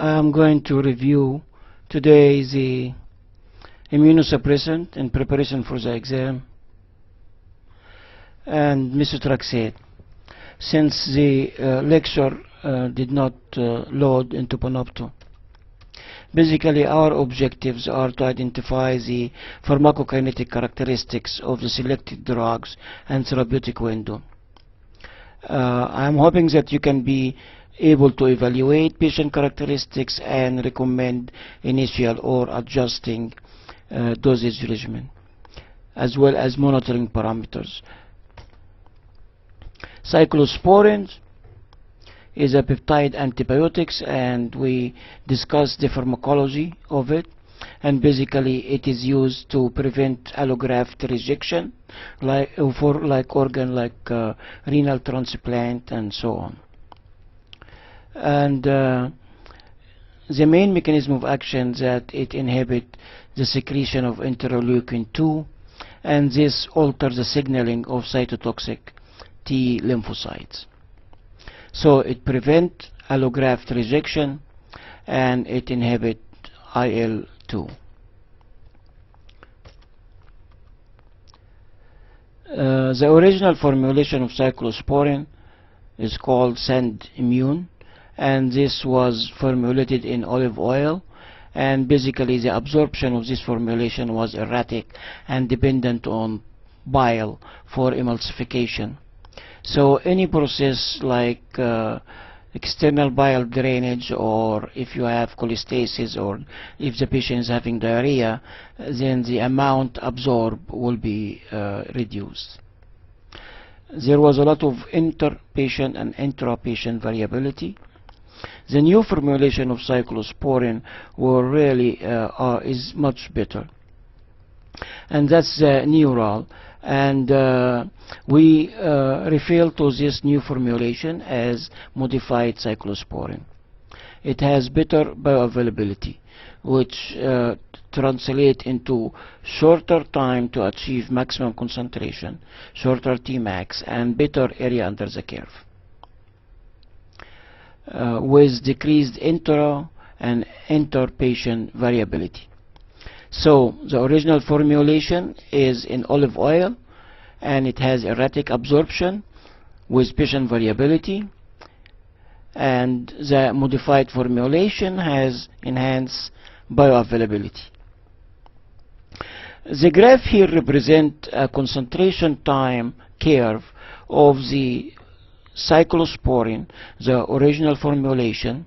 I'm going to review today the immunosuppressant in preparation for the exam and Methotrexate. Since the lecture did not load into Panopto, basically our objectives are to identify the pharmacokinetic characteristics of the selected drugs and therapeutic window. I'm hoping that you can be able to evaluate patient characteristics and recommend initial or adjusting dosage regimen, as well as monitoring parameters. Cyclosporine is a peptide antibiotics, and we discussed the pharmacology of it, and basically it is used to prevent allograft rejection for organ like renal transplant and so on. And the main mechanism of action that it inhibits the secretion of interleukin-2, and this alters the signaling of cytotoxic T lymphocytes. So it prevents allograft rejection and it inhibits IL-2. The original formulation of cyclosporine is called Sandimmune, and this was formulated in olive oil, and basically the absorption of this formulation was erratic and dependent on bile for emulsification. So any process like external bile drainage, or if you have cholestasis, or if the patient is having diarrhea, then the amount absorbed will be reduced. There was a lot of inter-patient and intra-patient variability. The new formulation of cyclosporine is much better, and that's the Neoral. And we refer to this new formulation as modified cyclosporine. It has better bioavailability, which translates into shorter time to achieve maximum concentration, shorter Tmax, and better area under the curve, with decreased intra and inter-patient variability. So the original formulation is in olive oil, and it has erratic absorption with patient variability, and the modified formulation has enhanced bioavailability. The graph here represents a concentration time curve of the cyclosporine, the original formulation,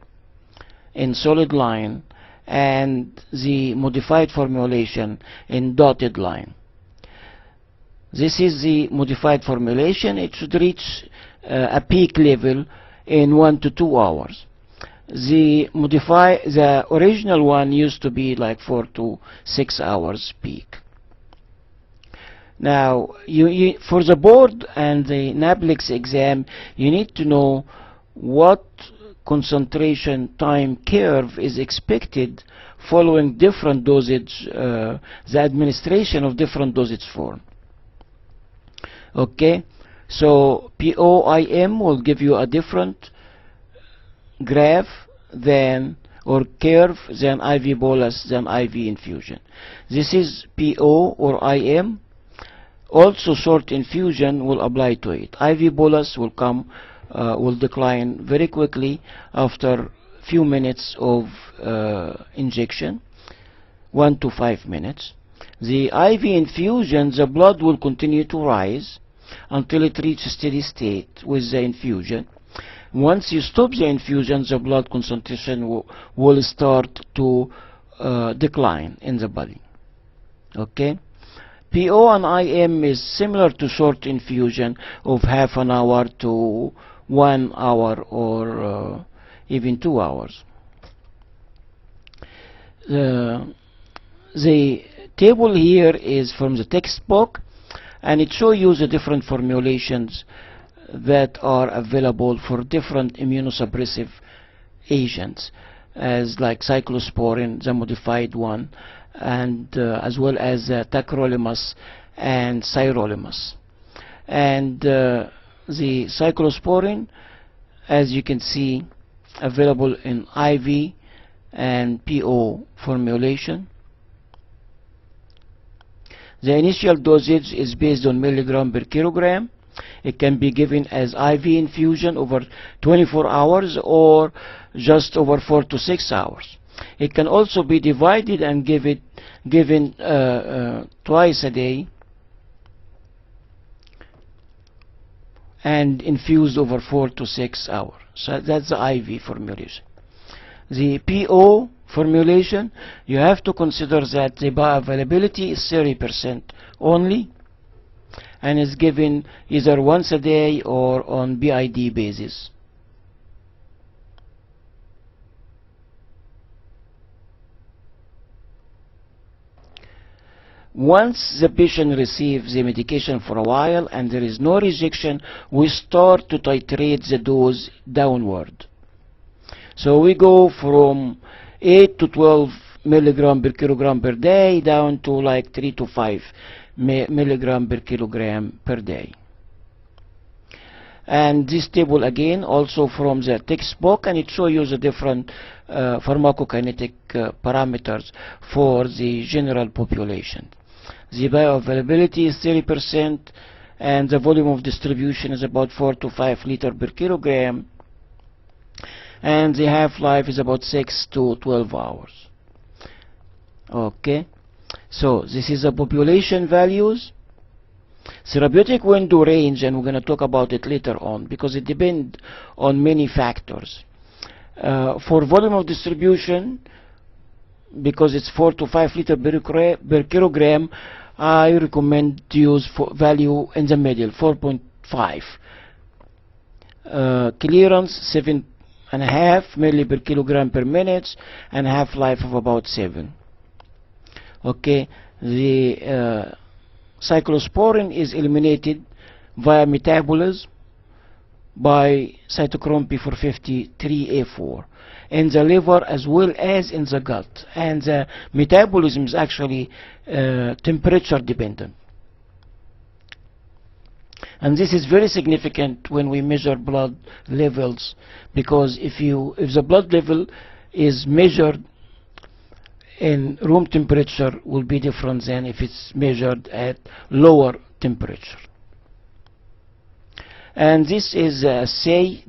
in solid line, and the modified formulation in dotted line. This is the modified formulation. It should reach a peak level in 1 to 2 hours. The original one used to be like 4 to 6 hours peak. Now, for the board and the NABLEX exam, you need to know what concentration time curve is expected following different dosage, the administration of different dosage form. Okay, so POIM will give you a different graph than, or curve, than IV bolus, than IV infusion. This is PO or IM. Also short infusion will apply to it. IV bolus will decline very quickly after few minutes of injection, 1 to 5 minutes. The IV infusion, the blood will continue to rise until it reaches steady state with the infusion. Once you stop the infusion, the blood concentration will start to decline in the body. Okay? PO and IM is similar to short infusion of half an hour to 1 hour, or even 2 hours. The table here is from the textbook, and it shows you the different formulations that are available for different immunosuppressive agents, as like cyclosporine, the modified one, and as well as Tacrolimus and Sirolimus. And the cyclosporine, as you can see, available in IV and PO formulation. The initial dosage is based on milligram per kilogram. It can be given as IV infusion over 24 hours or just over 4 to 6 hours. It can also be divided and given twice a day and infused over 4 to 6 hours. So that's the IV formulation. The PO formulation, you have to consider that the bioavailability is 30% only, and is given either once a day or on BID basis. Once the patient receives the medication for a while and there is no rejection, we start to titrate the dose downward. So we go from 8 to 12 milligram per kilogram per day down to like 3 to 5 milligram per kilogram per day. And this table again also from the textbook, and it shows you the different pharmacokinetic parameters for the general population. The bioavailability is 30% and the volume of distribution is about 4 to 5 liters per kilogram, and the half-life is about 6 to 12 hours. Okay, so this is the population values. Therapeutic window range, and we're going to talk about it later on because it depends on many factors. For volume of distribution, because it's 4 to 5 liters per kilogram, I recommend to use value in the middle, 4.5. Clearance 7.5 milli per kilogram per minute, and half-life of about 7. Okay, the cyclosporine is eliminated via metabolism by cytochrome P450-3A4 in the liver as well as in the gut, and the metabolism is actually temperature dependent, and this is very significant when we measure blood levels, because if the blood level is measured in room temperature will be different than if it's measured at lower temperature. And this is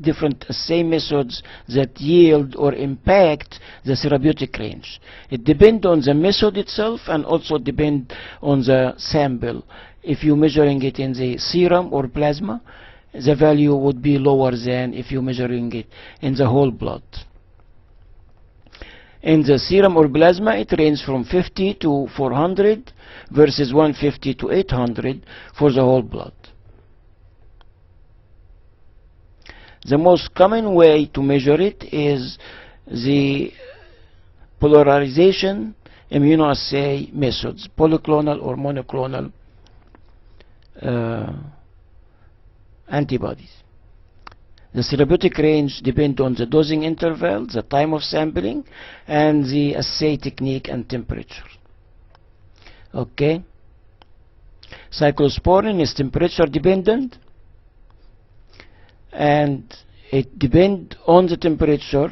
different assay methods that yield or impact the therapeutic range. It depends on the method itself and also depend on the sample. If you're measuring it in the serum or plasma, the value would be lower than if you're measuring it in the whole blood. In the serum or plasma, it ranges from 50 to 400 versus 150 to 800 for the whole blood. The most common way to measure it is the polarization immunoassay methods, polyclonal or monoclonal antibodies. The therapeutic range depends on the dosing interval, the time of sampling, and the assay technique and temperature. Okay. Cyclosporine is temperature dependent, and it depends on the temperature,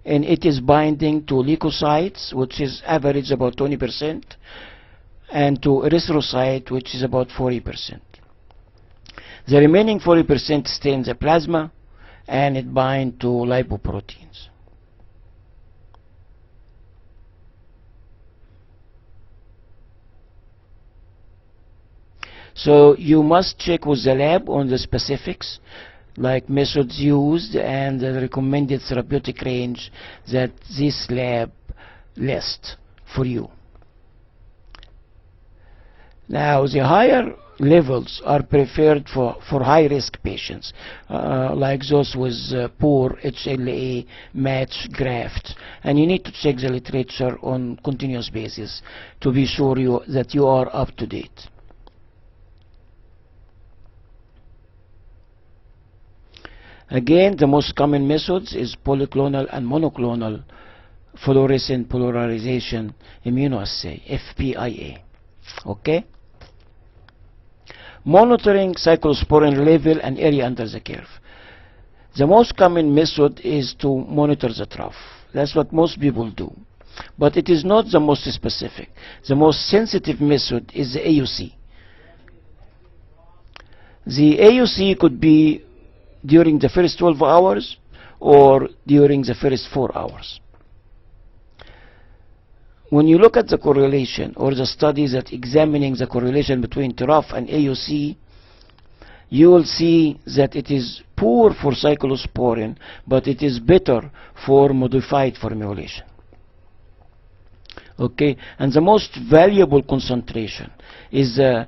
and it is binding to leukocytes, which is average about 20%, and to erythrocyte, which is about 40%. The remaining 40% stay in the plasma, and it binds to lipoproteins. So you must check with the lab on the specifics, like methods used and the recommended therapeutic range that this lab lists for you. Now, the higher levels are preferred for high-risk patients, like those with poor HLA match grafts, and you need to check the literature on continuous basis to be sure that you are up to date. Again, the most common methods is polyclonal and monoclonal fluorescent polarization immunoassay, FPIA. Okay? Monitoring cyclosporine level and area under the curve. The most common method is to monitor the trough. That's what most people do. But it is not the most specific. The most sensitive method is the AUC. The AUC could be during the first 12 hours or during the first 4 hours. When you look at the correlation or the studies that examining the correlation between trough and AUC, you will see that it is poor for cyclosporine, but it is better for modified formulation. Okay, and the most valuable concentration is the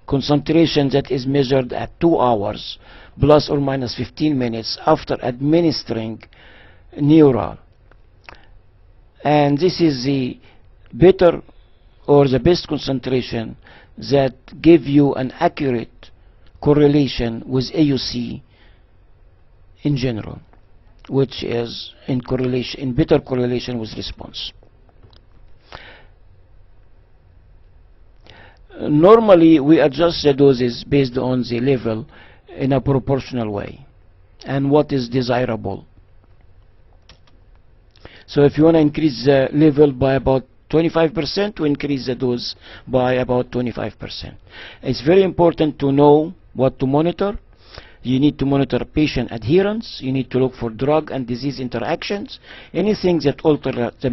concentration that is measured at 2 hours plus or minus 15 minutes after administering Neoral. And this is the better or the best concentration that give you an accurate correlation with AUC in general, which is in better correlation with response. Normally we adjust the doses based on the level in a proportional way and what is desirable. So if you want to increase the level by about 25%, to increase the dose by about 25%. It's very important to know what to monitor. You need to monitor patient adherence. You need to look for drug and disease interactions. Anything that alter the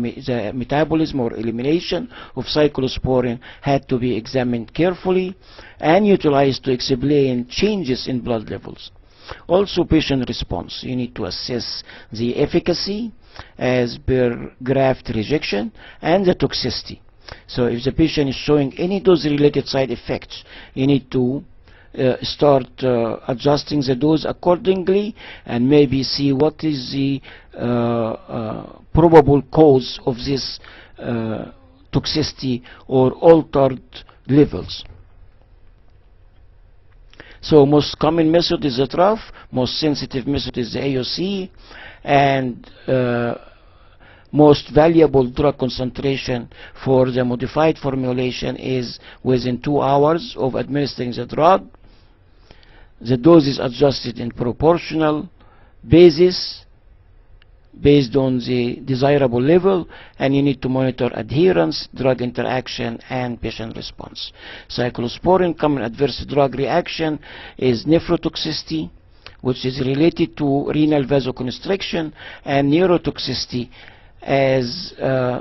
metabolism or elimination of cyclosporine had to be examined carefully and utilized to explain changes in blood levels. Also, patient response. You need to assess the efficacy as per graft rejection and the toxicity. So if the patient is showing any dose-related side effects, you need to start adjusting the dose accordingly and maybe see what is the probable cause of this toxicity or altered levels. So most common method is the trough, most sensitive method is the AUC, and most valuable drug concentration for the modified formulation is within 2 hours of administering the drug. The dose is adjusted in proportional basis based on the desirable level, and you need to monitor adherence, drug interaction, and patient response. Cyclosporine common adverse drug reaction is nephrotoxicity, which is related to renal vasoconstriction, and neurotoxicity as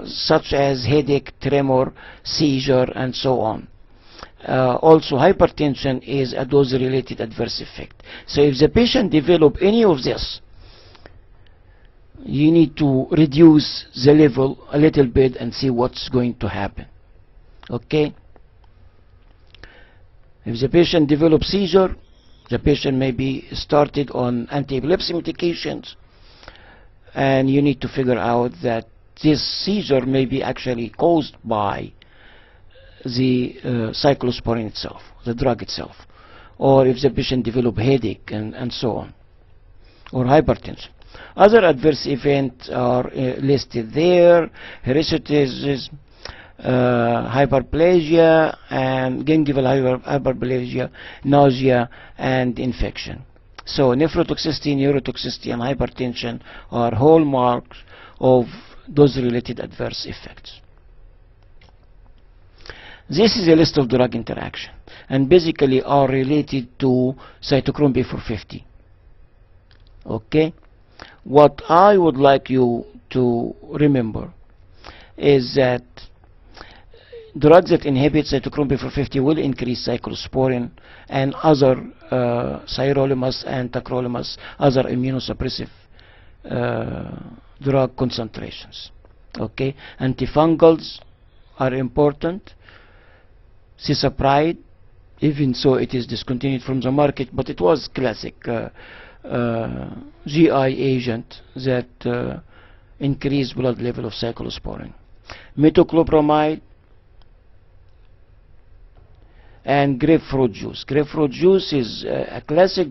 such as headache, tremor, seizure, and so on. Also, hypertension is a dose-related adverse effect. So if the patient develop any of this, you need to reduce the level a little bit and see what's going to happen. Okay? If the patient develops seizure, the patient may be started on anti-epilepsy medications, and you need to figure out that this seizure may be actually caused by the cyclosporine itself, the drug itself, or if the patient develop headache and so on, or hypertension. Other adverse events are listed there: hirsutism, hyperplasia, and gingival hyperplasia, nausea, and infection. So nephrotoxicity, neurotoxicity, and hypertension are hallmarks of dose-related adverse effects. This is a list of drug interaction, and basically are related to cytochrome P450. Okay? What I would like you to remember is that drugs that inhibit cytochrome P450 will increase cyclosporine and other Sirolimus and Tacrolimus, other immunosuppressive drug concentrations. Okay? Antifungals are important. Cisapride, even so it is discontinued from the market, but it was classic GI agent that increased blood level of cyclosporine. Metoclopramide and grapefruit juice. Grapefruit juice is a classic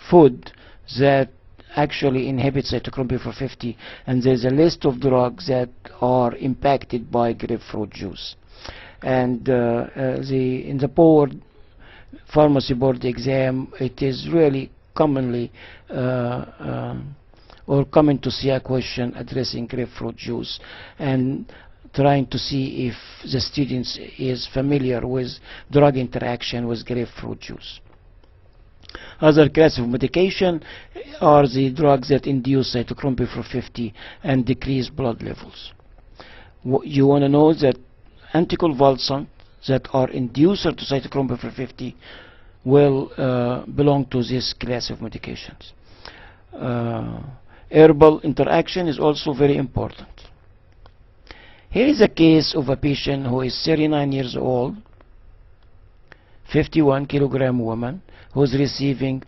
food that actually inhibits cytochrome P450, and there's a list of drugs that are impacted by grapefruit juice. And in the board pharmacy board exam, it is really commonly or coming to see a question addressing grapefruit juice and trying to see if the student is familiar with drug interaction with grapefruit juice. Other classes of medication are the drugs that induce cytochrome P450 and decrease blood levels. You want to know that anticonvulsants that are inducer to cytochrome P450 will belong to this class of medications. Herbal interaction is also very important. Here is a case of a patient who is 39 years old, 51 kilogram woman, who's receiving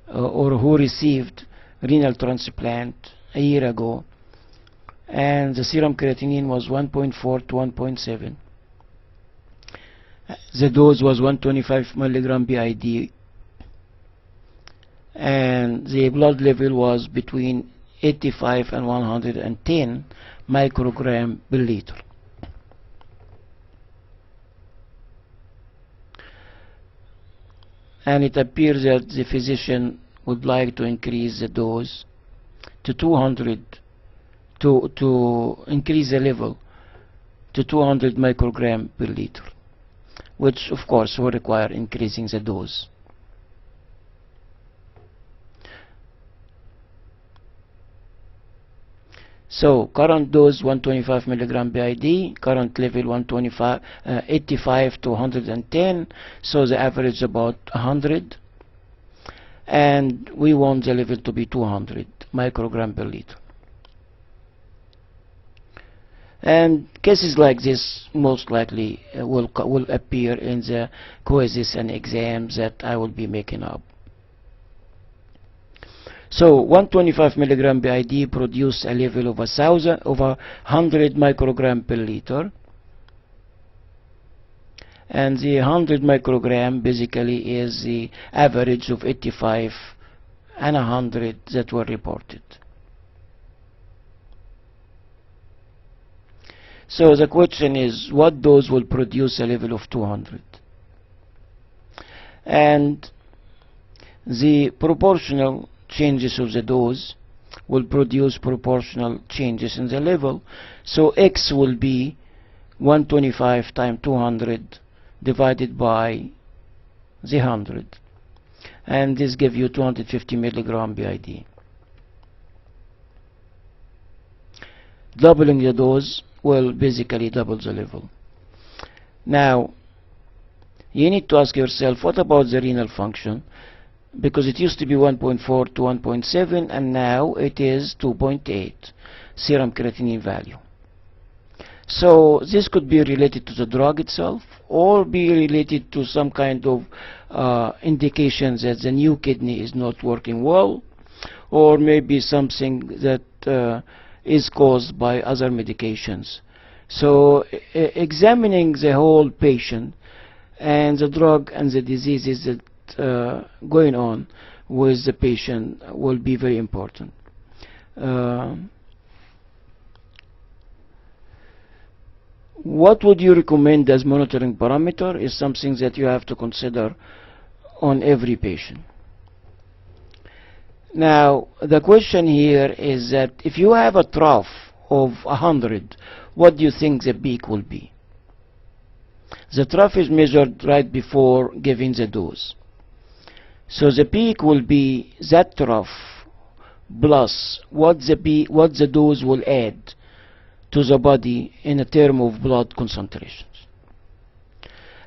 or who received renal transplant a year ago, and the serum creatinine was 1.4 to 1.7. The dose was 125 milligram BID, and the blood level was between 85 and 110 microgram per liter. And it appears that the physician would like to increase the dose to 200, to increase the level to 200 microgram per liter, which of course will require increasing the dose. So current dose 125 milligram BID, current level 85 to 110, so the average about 100, and we want the level to be 200 microgram per liter. And cases like this most likely will appear in the quizzes and exams that I will be making up. So 125 milligram BID produce a level of 100 microgram per liter, and the 100 microgram basically is the average of 85 and 100 that were reported. So the question is, what dose will produce a level of 200? And the proportional changes of the dose will produce proportional changes in the level. So X will be 125 times 200 divided by the 100, and this gives you 250 milligram BID. Doubling the dose will basically double the level. Now you need to ask yourself, what about the renal function? Because it used to be 1.4 to 1.7 and now it is 2.8 serum creatinine value. So this could be related to the drug itself or be related to some kind of indications that the new kidney is not working well, or maybe something that is caused by other medications. So examining the whole patient and the drug and the diseases that going on with the patient will be very important. What would you recommend as monitoring parameter is something that you have to consider on every patient. Now the question here is that if you have a trough of 100, what do you think the peak will be? The trough is measured right before giving the dose. So the peak will be that trough plus what the dose will add to the body in a term of blood concentrations.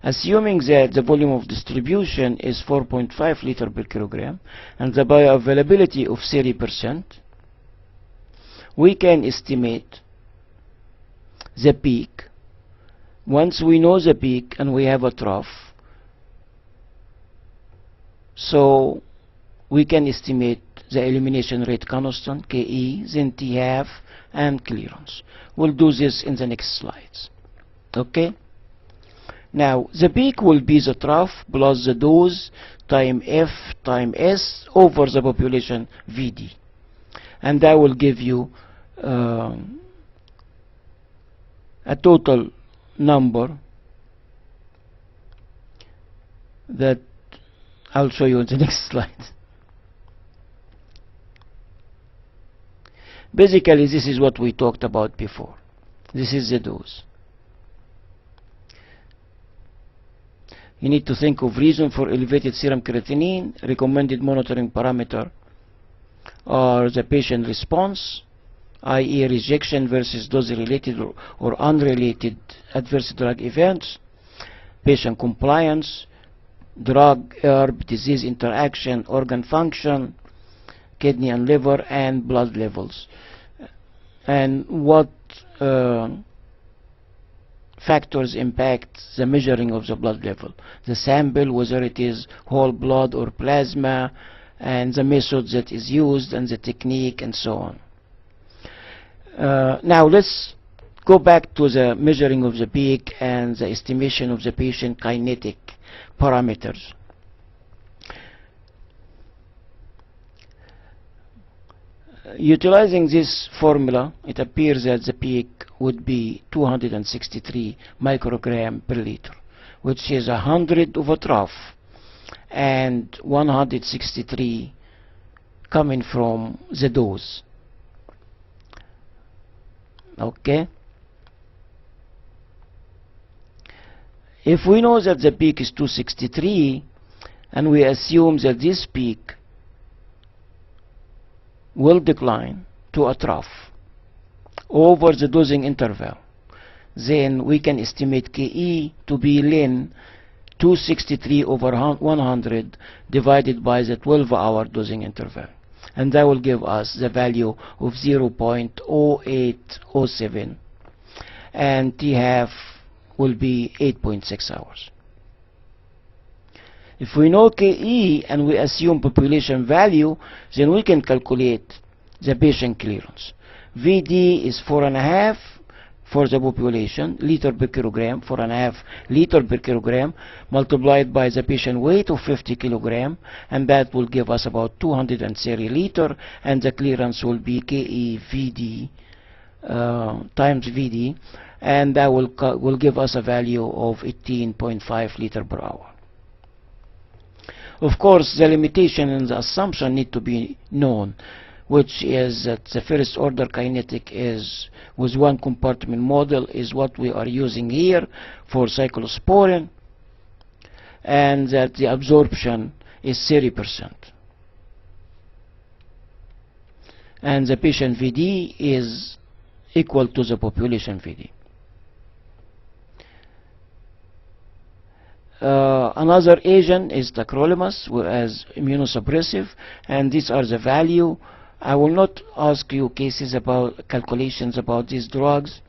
Assuming that the volume of distribution is 4.5 liter per kilogram and the bioavailability of 30%, we can estimate the peak. Once we know the peak and we have a trough, so we can estimate the elimination rate constant, Ke, then T half, and clearance. We'll do this in the next slides. Okay? Now, the peak will be the trough plus the dose time F time S over the population VD. And that will give you a total number that I'll show you in the next slide. Basically, this is what we talked about before. This is the dose. You need to think of reason for elevated serum creatinine, recommended monitoring parameter, or the patient response, i.e. rejection versus dose-related or unrelated adverse drug events, patient compliance, drug, herb, disease interaction, organ function, kidney and liver, and blood levels. And what factors impact the measuring of the blood level. The sample, whether it is whole blood or plasma, and the method that is used, and the technique, and so on. Now let's go back to the measuring of the peak and the estimation of the patient kinetic parameters. Utilizing this formula, it appears that the peak would be 263 microgram per liter, which is 100 of a trough and 163 coming from the dose. Okay. If we know that the peak is 263 and we assume that this peak will decline to a trough over the dosing interval, then we can estimate Ke to be ln 263 over 100 divided by the 12-hour dosing interval, and that will give us the value of 0.0807, and T half will be 8.6 hours. If we know Ke and we assume population value, then we can calculate the patient clearance. Vd is 4.5 for the population, liter per kilogram, 4.5 liter per kilogram, multiplied by the patient weight of 50 kilogram, and that will give us about 230 liter, and the clearance will be Ke Vd times Vd, and that will give us a value of 18.5 liter per hour. Of course, the limitation and the assumption need to be known, which is that the first order kinetic is with one compartment model is what we are using here for cyclosporine, and that the absorption is 30%. And the patient Vd is equal to the population Vd. Another agent is Tacrolimus as immunosuppressive, and these are the value. I will not ask you cases about calculations about these drugs,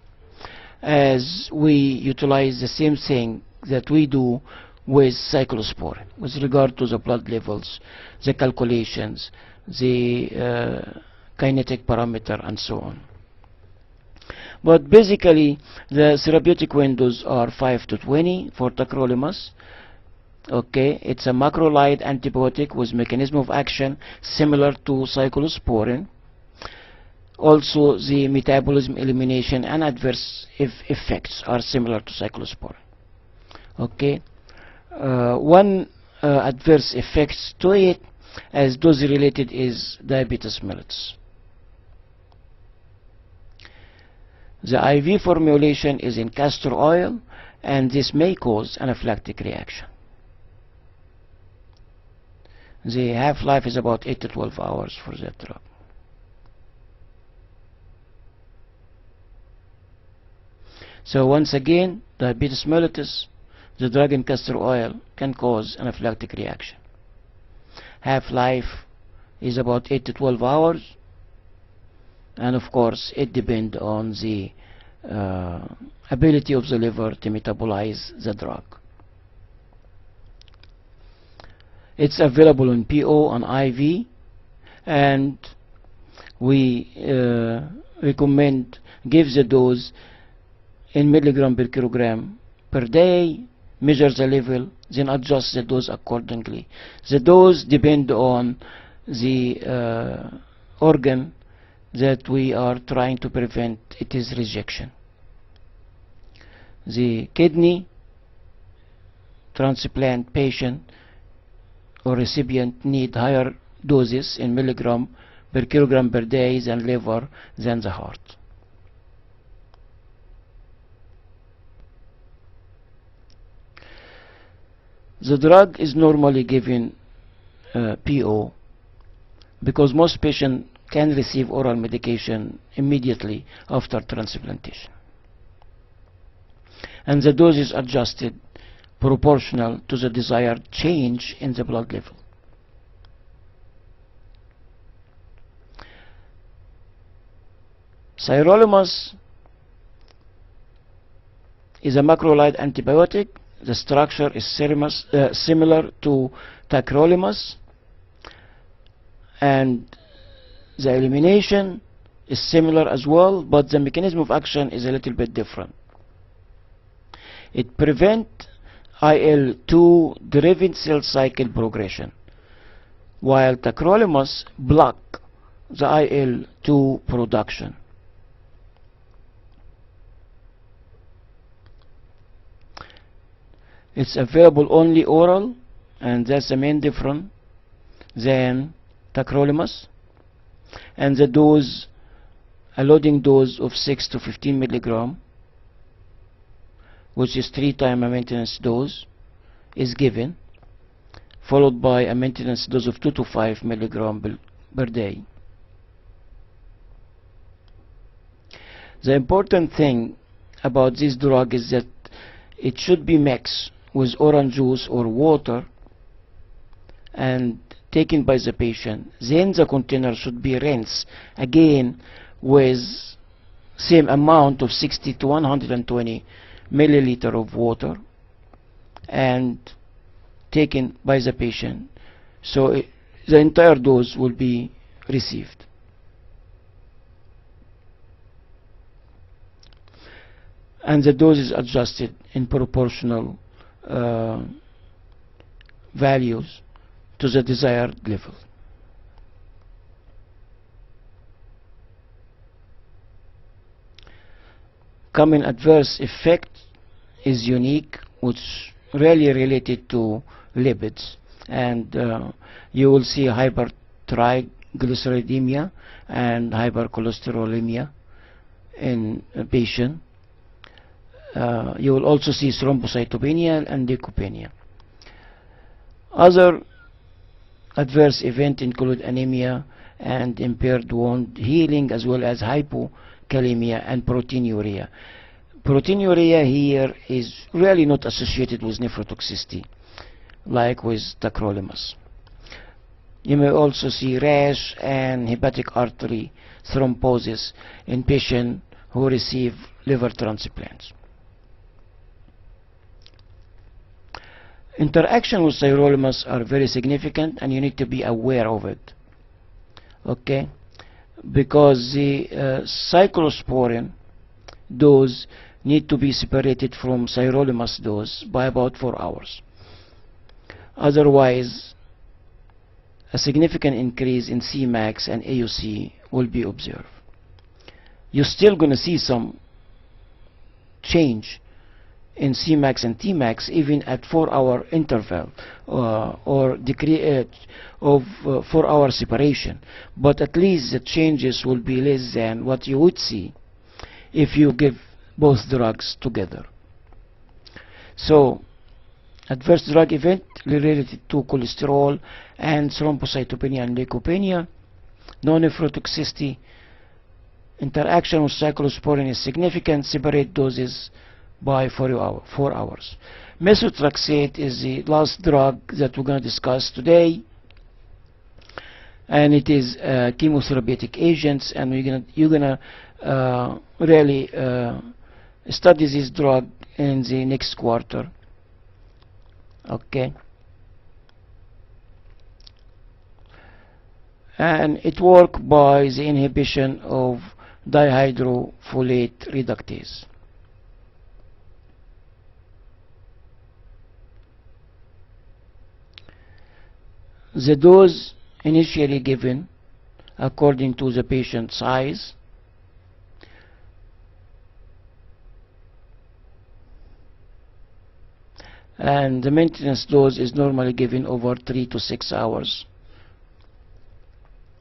as we utilize the same thing that we do with cyclosporine with regard to the blood levels, the calculations, the kinetic parameter, and so on. But basically, the therapeutic windows are 5 to 20 for Tacrolimus. Okay, it's a macrolide antibiotic with mechanism of action similar to cyclosporine. Also, the metabolism, elimination, and adverse effects are similar to cyclosporine. Okay, one adverse effects to it as dose-related is diabetes mellitus. The IV formulation is in castor oil, and this may cause anaphylactic reaction. The half-life is about 8 to 12 hours for that drug. So once again, diabetes mellitus, the drug in castor oil can cause anaphylactic reaction. Half-life is about 8 to 12 hours, and of course it depends on the ability of the liver to metabolize the drug. It's available in PO and IV, and we recommend give the dose in milligram per kilogram per day, measure the level, then adjust the dose accordingly. The dose depends on the organ that we are trying to prevent it is rejection. The kidney transplant patient or recipient need higher doses in milligram per kilogram per day than liver than the heart. The drug is normally given PO because most patients can receive oral medication immediately after transplantation, and the dose is adjusted proportional to the desired change in the blood level. Sirolimus is a macrolide antibiotic. The structure is similar to Tacrolimus, and the elimination is similar as well, but the mechanism of action is a little bit different. It prevents IL-2-driven cell cycle progression, while Tacrolimus blocks the IL-2 production. It's available only oral, and that's the main difference than Tacrolimus. And the dose, a loading dose of 6 to 15 milligram, which is 3 times a maintenance dose, is given, followed by a maintenance dose of 2 to 5 milligram per day. The important thing about this drug is that it should be mixed with orange juice or water and taken by the patient. Then the container should be rinsed again with same amount of 60 to 120 milliliter of water and taken by the patient, so the entire dose will be received. And the dose is adjusted in proportional values to the desired level. Common adverse effect is unique, which really related to lipids, and you will see hypertriglyceridemia and hypercholesterolemia in a patient. You will also see thrombocytopenia and leukopenia. Other adverse events include anemia and impaired wound healing, as well as hypokalemia and proteinuria. Proteinuria here is really not associated with nephrotoxicity like with Tacrolimus. You may also see rash and hepatic artery thrombosis in patients who receive liver transplants. Interaction with Sirolimus are very significant, and you need to be aware of it, okay? Because the Cyclosporine dose need to be separated from Sirolimus dose by about 4 hours. Otherwise, a significant increase in Cmax and AUC will be observed. You're still going to see some change in Cmax and Tmax even at 4-hour interval or degree of 4-hour separation, but at least the changes will be less than what you would see if you give both drugs together. So adverse drug event related to cholesterol and thrombocytopenia and leukopenia, non-nephrotoxicity. Interaction with cyclosporine is significant. Separate doses by 4 hours. Methotrexate is the last drug that we're going to discuss today, and it is chemotherapeutic agents, and you're gonna really study this drug in the next quarter. Okay, and it works by the inhibition of dihydrofolate reductase. The dose initially given according to the patient size, and the maintenance dose is normally given over 3 to 6 hours.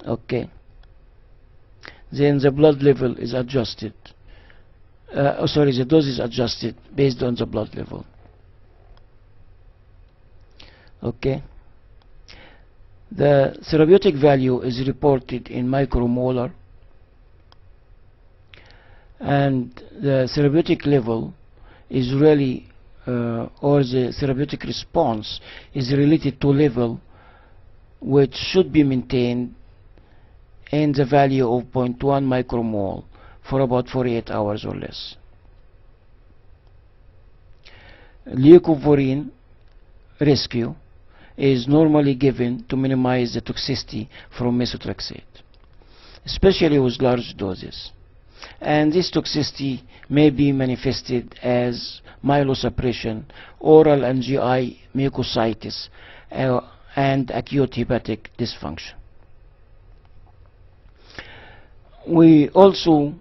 Okay, then the blood level is adjusted. The dose is adjusted based on the blood level. Okay. The therapeutic value is reported in micromolar, and the therapeutic level is really or the therapeutic response is related to level which should be maintained in the value of 0.1 micromole for about 48 hours or less. Leucovorin rescue is normally given to minimize the toxicity from methotrexate, especially with large doses. And this toxicity may be manifested as myelosuppression, oral and GI mucositis, and acute hepatic dysfunction. We also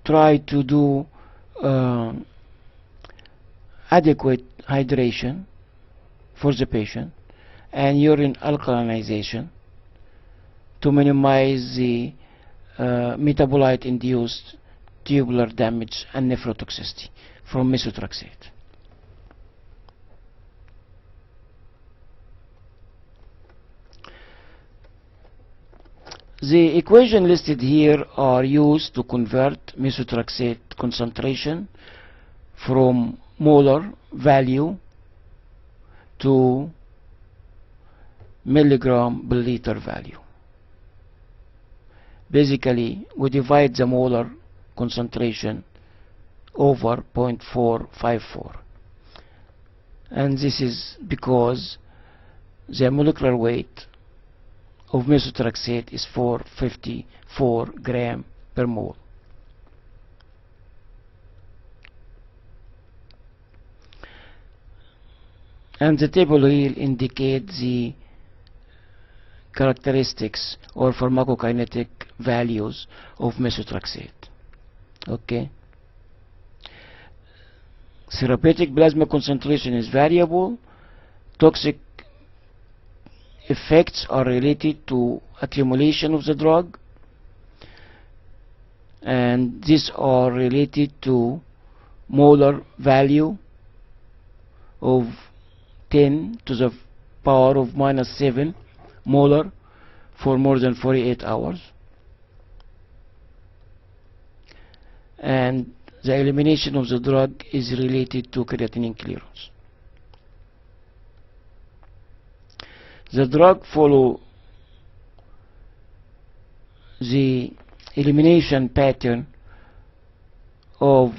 try to do adequate hydration for the patient and urine alkalinization to minimize the metabolite-induced tubular damage and nephrotoxicity from methotrexate. The equation listed here are used to convert methotrexate concentration from molar value to milligram per liter value. Basically, we divide the molar concentration over 0.454, and this is because the molecular weight of methotrexate is 454 gram per mole. And the table here indicates the characteristics or pharmacokinetic values of methotrexate. Okay. Therapeutic plasma concentration is variable. Toxic effects are related to accumulation of the drug, and these are related to molar value of 10 to the power of -7 molar for more than 48 hours, and the elimination of the drug is related to creatinine clearance. The drug follow the elimination pattern of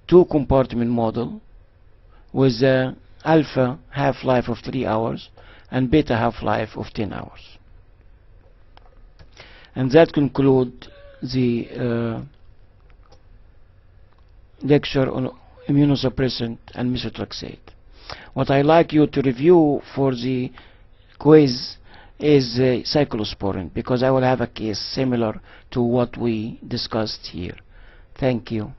two compartment model with the alpha half-life of 3 hours and beta half-life of 10 hours. And that concludes the lecture on immunosuppressant and methotrexate. What I like you to review for the quiz is cyclosporine, because I will have a case similar to what we discussed here. Thank you.